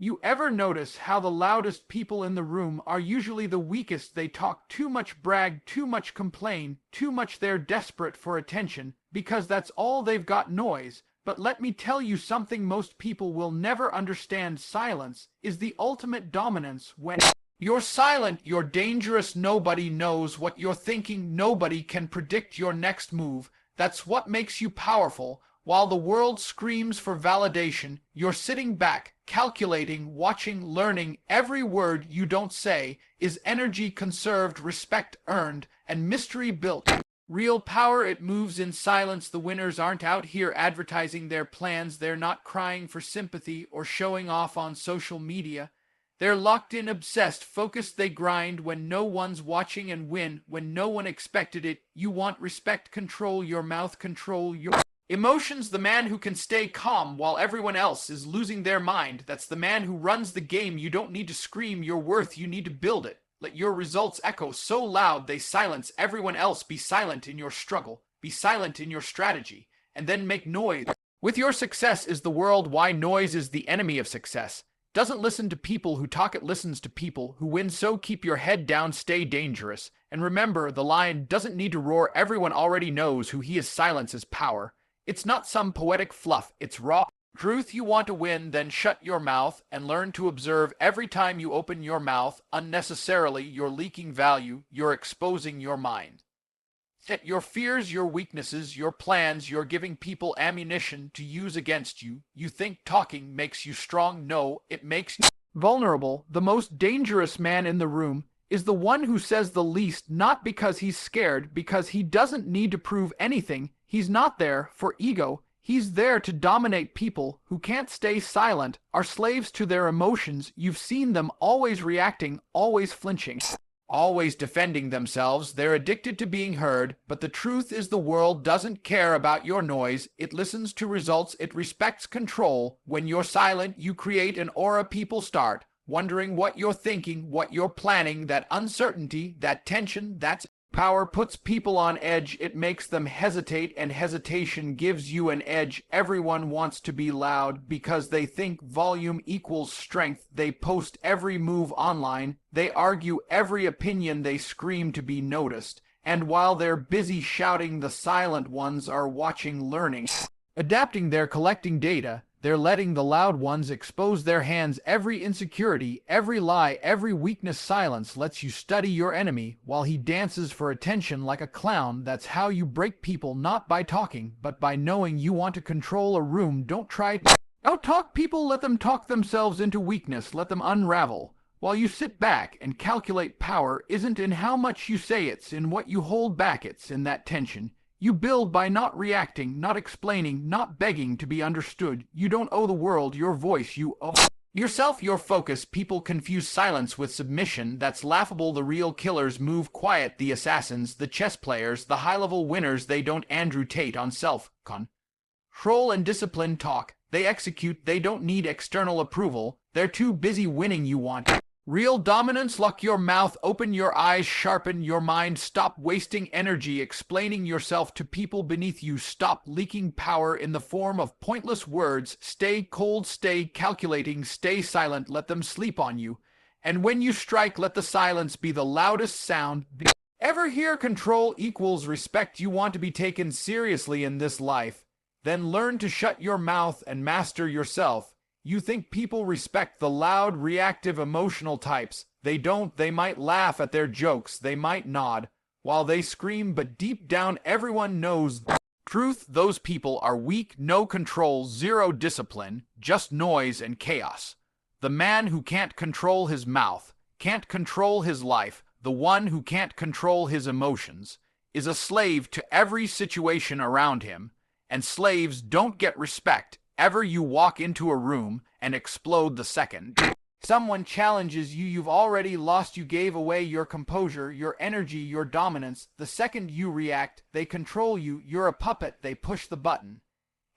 You ever notice how the loudest people in the room are usually the weakest? They talk too much, brag too much, complain too much. They're desperate for attention because that's all they've got, noise. But let me tell you something most people will never understand. Silence is the ultimate dominance. When you're silent, you're dangerous. Nobody knows what you're thinking. Nobody can predict your next move. That's what makes you powerful. While the world screams for validation, you're sitting back, calculating, watching, learning. Every word you don't say is energy conserved, respect earned, and mystery built. Real power, it moves in silence. The winners aren't out here advertising their plans. They're not crying for sympathy or showing off on social media. They're locked in, obsessed, focused. They grind when no one's watching and win when no one expected it. You want respect, control your mouth, control your emotions. The man who can stay calm while everyone else is losing their mind. That's the man who runs the game. You don't need to scream your worth, you need to build it. Let your results echo so loud they silence everyone else. Be silent in your struggle. Be silent in your strategy. And then make noise. With your success is the world. Why noise is the enemy of success. Doesn't listen to people who talk, it listens to people who win. So keep your head down, stay dangerous. And remember, the lion doesn't need to roar. Everyone already knows who he is. Silence is power. It's not some poetic fluff, it's raw truth. You want to win, then shut your mouth and learn to observe. Every time you open your mouth unnecessarily, you're leaking value, you're exposing your mind. Your fears, your weaknesses, your plans, you're giving people ammunition to use against you. You think talking makes you strong. No, it makes you vulnerable. The most dangerous man in the room is the one who says the least, not because he's scared, because he doesn't need to prove anything. He's not there for ego. He's there to dominate. People who can't stay silent are slaves to their emotions. You've seen them always reacting, always flinching, always defending themselves. They're addicted to being heard, but the truth is the world doesn't care about your noise. It listens to results. It respects control. When you're silent, you create an aura. People start wondering what you're thinking, what you're planning. That uncertainty, that tension, that's power puts people on edge. It makes them hesitate, and hesitation gives you an edge. Everyone wants to be loud because they think volume equals strength. They post every move online. They argue every opinion. They scream to be noticed. And while they're busy shouting, the silent ones are watching, learning, adapting. They're collecting data. They're letting the loud ones expose their hands. Every insecurity, every lie, every weakness. Silence lets you study your enemy while he dances for attention like a clown. That's how you break people, not by talking, but by knowing you want to control a room. Don't try to out-talk people. Let them talk themselves into weakness. Let them unravel. While you sit back and calculate, power isn't in how much you say, it's in what you hold back. It's in that tension. You build by not reacting, not explaining, not begging to be understood. You don't owe the world your voice, you owe yourself your focus. People confuse silence with submission. That's laughable. The real killers move quiet. The assassins, the chess players, the high-level winners, they don't Andrew Tate on self-control and discipline talk. They execute. They don't need external approval. They're too busy winning. You want real dominance? Lock your mouth, open your eyes, sharpen your mind. Stop wasting energy explaining yourself to people beneath you. Stop leaking power in the form of pointless words. Stay cold, stay calculating, stay silent. Let them sleep on you. And when you strike, let the silence be the loudest sound. Ever hear control equals respect? You want to be taken seriously in this life? Then learn to shut your mouth and master yourself. You think people respect the loud, reactive, emotional types. They don't. They might laugh at their jokes. They might nod while they scream, but deep down everyone knows the truth. Those people are weak. No control, zero discipline, just noise and chaos. The man who can't control his mouth, can't control his life, the one who can't control his emotions, is a slave to every situation around him. And slaves don't get respect. Ever you walk into a room and explode the second someone challenges you, you've already lost. You gave away your composure, your energy, your dominance. The second you react, they control you. You're a puppet. They push the button.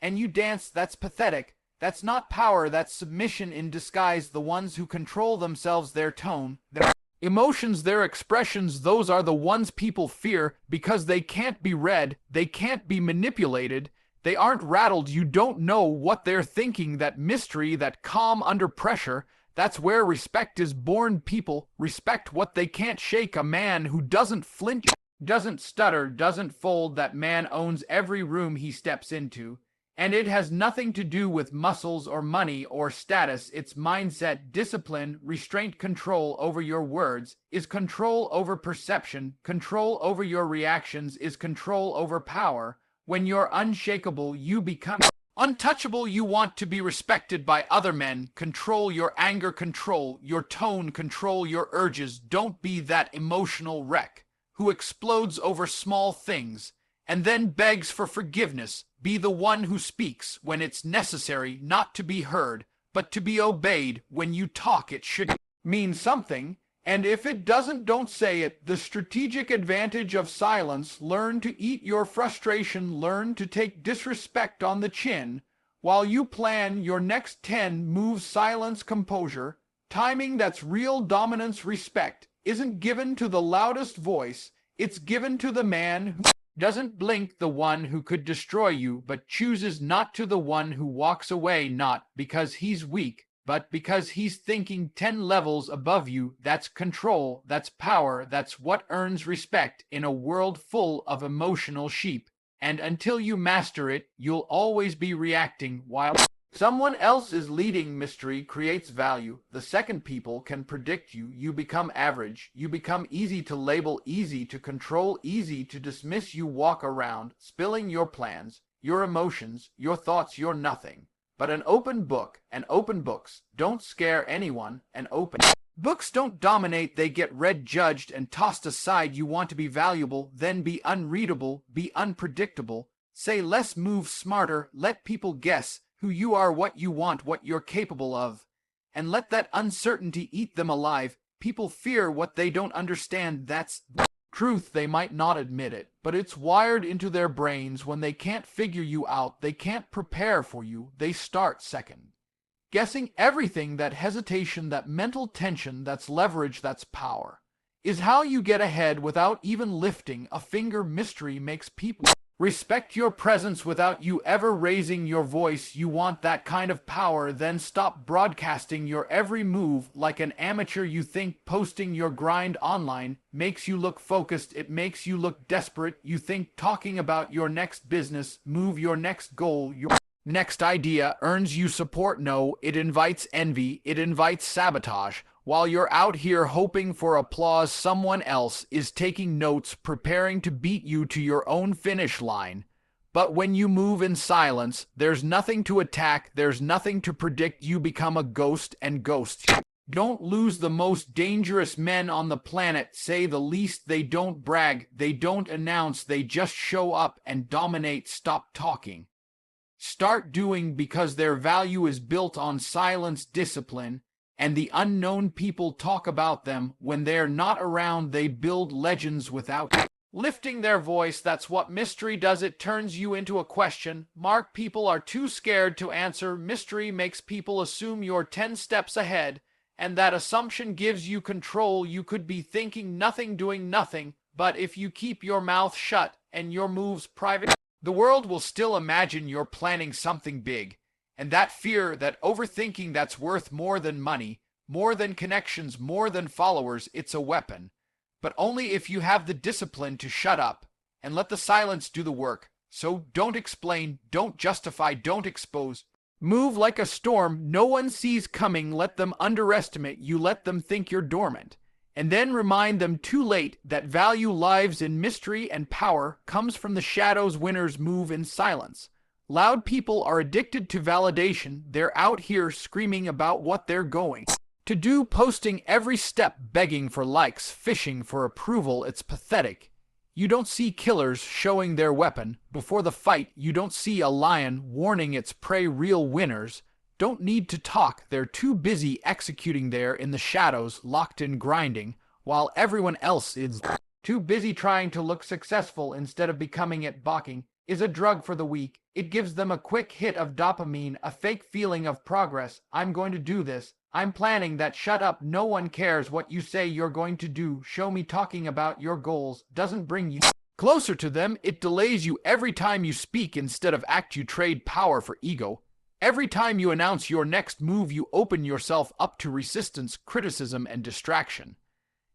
And you dance. That's pathetic. That's not power. That's submission in disguise. The ones who control themselves, their tone, their emotions, their expressions, those are the ones people fear because they can't be read. They can't be manipulated. They aren't rattled. You don't know what they're thinking. That mystery, that calm under pressure, that's where respect is born. People respect what they can't shake. A man who doesn't flinch, doesn't stutter, doesn't fold. That man owns every room he steps into. And it has nothing to do with muscles or money or status. It's mindset, discipline, restraint, control over your words, is control over perception, control over your reactions, is control over power. When you're unshakable, you become untouchable. You want to be respected by other men. Control your anger, control your tone, control your urges. Don't be that emotional wreck who explodes over small things and then begs for forgiveness. Be the one who speaks when it's necessary, not to be heard, but to be obeyed. When you talk, it should mean something, and if it doesn't, don't say it. The strategic advantage of silence. Learn to eat your frustration. Learn to take disrespect on the chin while you plan your next 10 moves. Silence, composure, timing. That's real dominance. Respect isn't given to the loudest voice. It's given to the man who doesn't blink, the one who could destroy you, but chooses not to, the one who walks away, not because he's weak, but because he's thinking 10 levels above you. That's control, that's power, that's what earns respect in a world full of emotional sheep. And until you master it, you'll always be reacting while someone else is leading. Mystery creates value. The second people can predict you, you become average. You become easy to label, easy to control, easy to dismiss. You walk around, spilling your plans, your emotions, your thoughts. You're nothing but an open book, and open books don't scare anyone. And open books don't dominate. They get read, judged, and tossed aside. You want to be valuable, then be unreadable, be unpredictable. Say less, move smarter, let people guess who you are, what you want, what you're capable of, and let that uncertainty eat them alive. People fear what they don't understand. That's truth. They might not admit it, but it's wired into their brains. When they can't figure you out, they can't prepare for you, they start second guessing everything. That hesitation, that mental tension, that's leverage, that's power, is how you get ahead without even lifting a finger. Mystery makes people respect your presence without you ever raising your voice. You want that kind of power? Then stop broadcasting your every move like an amateur. You think posting your grind online makes you look focused. It makes you look desperate. You think talking about your next business move, your next goal, your next idea earns you support. No, it invites envy. It invites sabotage. While you're out here hoping for applause, someone else is taking notes, preparing to beat you to your own finish line. But when you move in silence, there's nothing to attack, there's nothing to predict. You become a ghost, and ghosts don't lose. The most dangerous men on the planet say the least. They don't brag, they don't announce, they just show up and dominate. Stop talking. Start doing, because their value is built on silence, discipline, and the unknown. People talk about them when they're not around. They build legends without lifting their voice. That's what mystery does. It turns you into a question mark. People are too scared to answer. Mystery makes people assume you're 10 steps ahead, and that assumption gives you control. You could be thinking nothing, doing nothing, but if you keep your mouth shut and your moves private, the world will still imagine you're planning something big. And that fear, that overthinking, that's worth more than money, more than connections, more than followers. It's a weapon, but only if you have the discipline to shut up and let the silence do the work. So don't explain, don't justify, don't expose. Move like a storm no one sees coming. Let them underestimate you, let them think you're dormant, and then remind them too late that value lives in mystery, and power comes from the shadows. Winners move in silence. Loud people are addicted to validation. They're out here screaming about what they're going to do, posting every step, begging for likes, fishing for approval. It's pathetic. You don't see killers showing their weapon before the fight. You don't see a lion warning its prey. Real winners don't need to talk. They're too busy executing there in the shadows, locked in grinding, while everyone else is too busy trying to look successful instead of becoming it. Balking is a drug for the weak. It gives them a quick hit of dopamine, a fake feeling of progress. I'm going to do this. I'm planning that. Shut up. No one cares what you say you're going to do. Show me. Talking about your goals doesn't bring you Closer to them, it delays you every time you speak instead of act. You trade power for ego. Every time you announce your next move, you open yourself up to resistance, criticism, and distraction.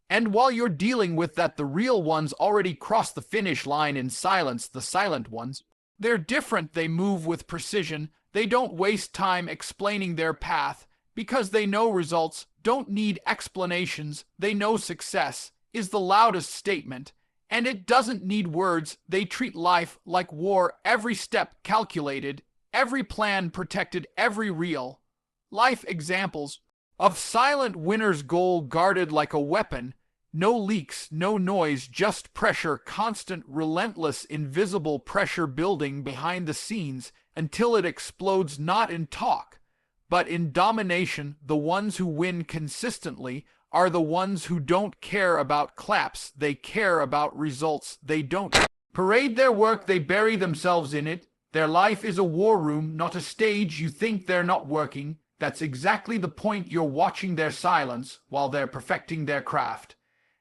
And while you're dealing with that, the real ones already cross the finish line in silence. The silent ones, they're different. They move with precision. They don't waste time explaining their path because they know results, don't need explanations. They know success is the loudest statement, and it doesn't need words. They treat life like war, every step calculated, every plan protected, every real life examples of silent winners, goal guarded like a weapon. No leaks, no noise, just pressure, constant, relentless, invisible pressure building behind the scenes until it explodes, not in talk, but in domination. The ones who win consistently are the ones who don't care about claps. They care about results. They don't parade their work. They bury themselves in it. Their life is a war room, not a stage. You think they're not working. That's exactly the point. You're watching their silence while they're perfecting their craft.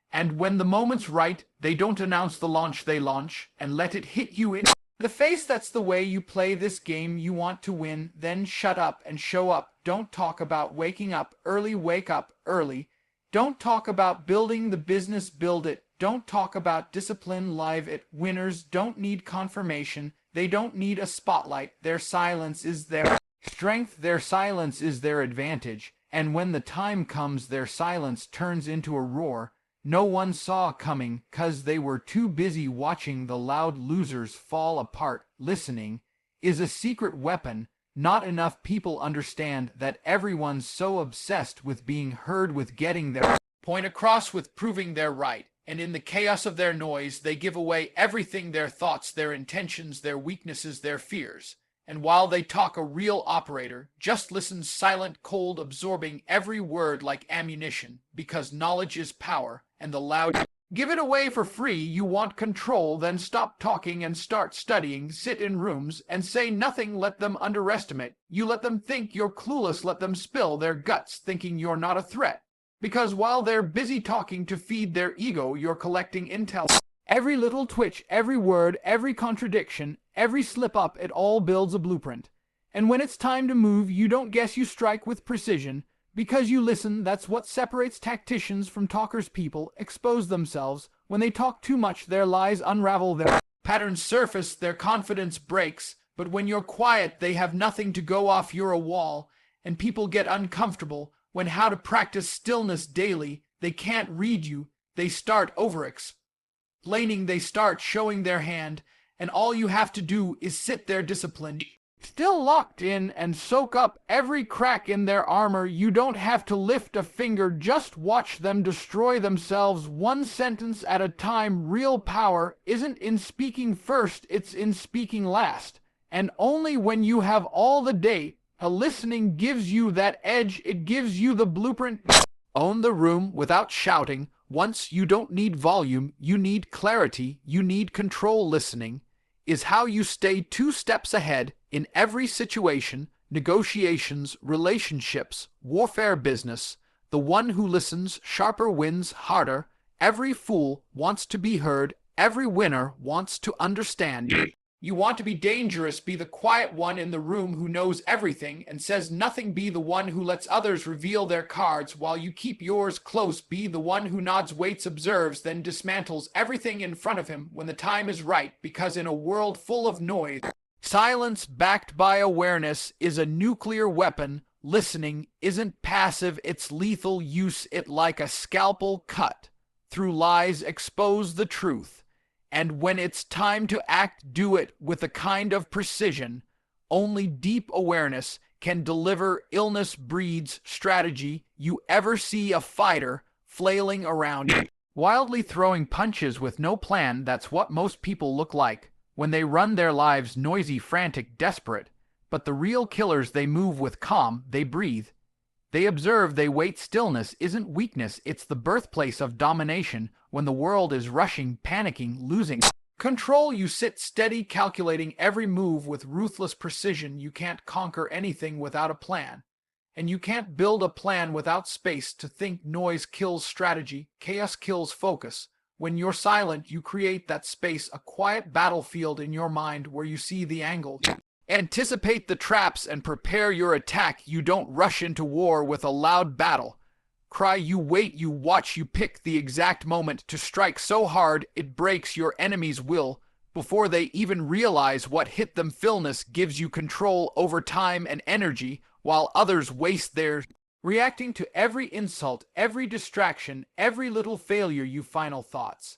And when the moment's right, they don't announce the launch. They launch and let it hit you in the face. That's the way you play this game. You want to win, then shut up and show up. Don't talk about waking up early. Wake up early. Don't talk about building the business. Build it. Don't talk about discipline. Live it. Winners don't need confirmation. They don't need a spotlight. Their silence is their strength. Their silence is their advantage. And when the time comes, their silence turns into a roar no one saw coming, 'cause they were too busy watching the loud losers fall apart. Listening is a secret weapon. Not enough people understand that. Everyone's so obsessed with being heard, with getting their point across, with proving they're right. And in the chaos of their noise, they give away everything: their thoughts, their intentions, their weaknesses, their fears. And while they talk, a real operator just listens, silent, cold, absorbing every word like ammunition, because knowledge is power, and the loud give it away for free. You want control, then stop talking and start studying. Sit in rooms and say nothing. Let them underestimate you. Let them think you're clueless. Let them spill their guts thinking you're not a threat. Because while they're busy talking to feed their ego, you're collecting intel. Every little twitch, every word, every contradiction, every slip-up, it all builds a blueprint. And when it's time to move, you don't guess, you strike with precision. Because you listen. That's what separates tacticians from talkers. People expose themselves. When they talk too much, their lies unravel, their patterns surface, their confidence breaks. But when you're quiet, they have nothing to go off. You're a wall, and people get uncomfortable. When how to practice stillness daily, they can't read you. They start over-explaining. They start showing their hand, and all you have to do is sit there disciplined, still locked in, and soak up every crack in their armor. You don't have to lift a finger. Just watch them destroy themselves, one sentence at a time. Real power isn't in speaking first, it's in speaking last. And only when you have all the data, listening gives you that edge. It gives you the blueprint. Own the room without shouting. Once you don't need volume, you need clarity, you need control. Listening is how you stay 2 steps ahead in every situation, negotiations, relationships, warfare, business. The one who listens sharper wins harder. Every fool wants to be heard. Every winner wants to understand. You want to be dangerous. Be the quiet one in the room who knows everything and says nothing. Be the one who lets others reveal their cards while you keep yours close. Be the one who nods, waits, observes, then dismantles everything in front of him when the time is right. Because in a world full of noise, silence backed by awareness is a nuclear weapon. Listening isn't passive, it's lethal. Use it like a scalpel. Cut through lies, expose the truth. And when it's time to act, do it with a kind of precision. Only deep awareness can deliver. Illness breeds strategy. You ever see a fighter flailing around, wildly throwing punches with no plan? That's what most people look like when they run their lives, noisy, frantic, desperate. But the real killers, they move with calm, they breathe. They observe, they wait. Stillness isn't weakness, it's the birthplace of domination. When the world is rushing, panicking, losing control, you sit steady, calculating every move with ruthless precision. You can't conquer anything without a plan. And you can't build a plan without space to think. Noise kills strategy, chaos kills focus. When you're silent, you create that space, a quiet battlefield in your mind where you see the angle. Anticipate the traps and prepare your attack. You don't rush into war with a loud battle cry. You wait, you watch, you pick the exact moment to strike so hard it breaks your enemy's will before they even realize what hit them. Stillness gives you control over time and energy while others waste theirs. Reacting to every insult, every distraction, every little failure. You final thoughts.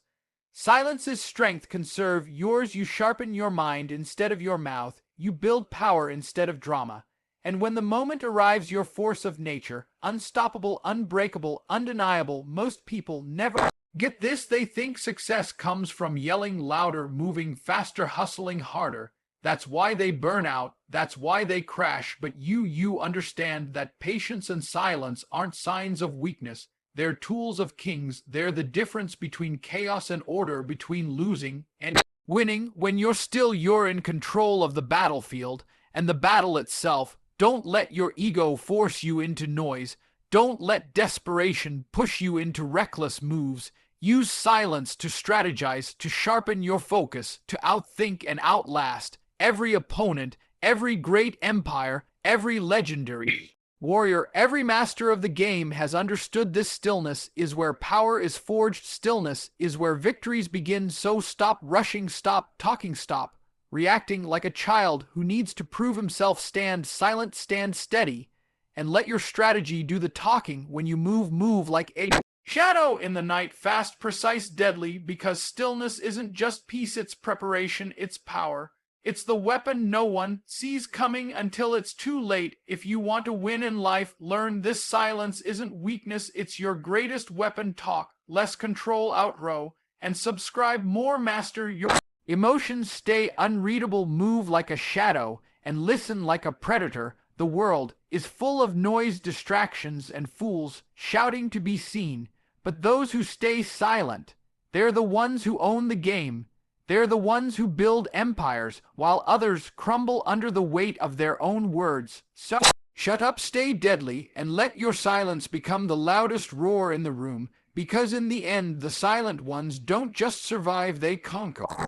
Silence's strength. Conserve yours. You sharpen your mind instead of your mouth. You build power instead of drama. And when the moment arrives, your force of nature, unstoppable, unbreakable, undeniable. Most people never get this. They think success comes from yelling louder, moving faster, hustling harder. That's why they burn out. That's why they crash. But you understand that patience and silence aren't signs of weakness. They're tools of kings. They're the difference between chaos and order, between losing and winning. When you're still, you're in control of the battlefield and the battle itself. Don't let your ego force you into noise. Don't let desperation push you into reckless moves. Use silence to strategize, to sharpen your focus, to outthink and outlast every opponent, every great empire, every legendary warrior. Every master of the game has understood this. Stillness is where power is forged. Stillness is where victories begin. So stop rushing, stop talking, stop reacting like a child who needs to prove himself. Stand silent, stand steady, and let your strategy do the talking. When you move like a shadow in the night, fast, precise, deadly, because stillness isn't just peace, it's preparation, it's power. It's the weapon no one sees coming until it's too late. If you want to win in life, learn this. Silence isn't weakness, it's your greatest weapon. Talk less, control, outrow, and subscribe more. Master your emotions. Stay unreadable. Move like a shadow and listen like a predator. The world is full of noise, distractions, and fools shouting to be seen. But those who stay silent, they're the ones who own the game. They're the ones who build empires, while others crumble under the weight of their own words. So, shut up, stay deadly, and let your silence become the loudest roar in the room, because in the end, the silent ones don't just survive, they conquer.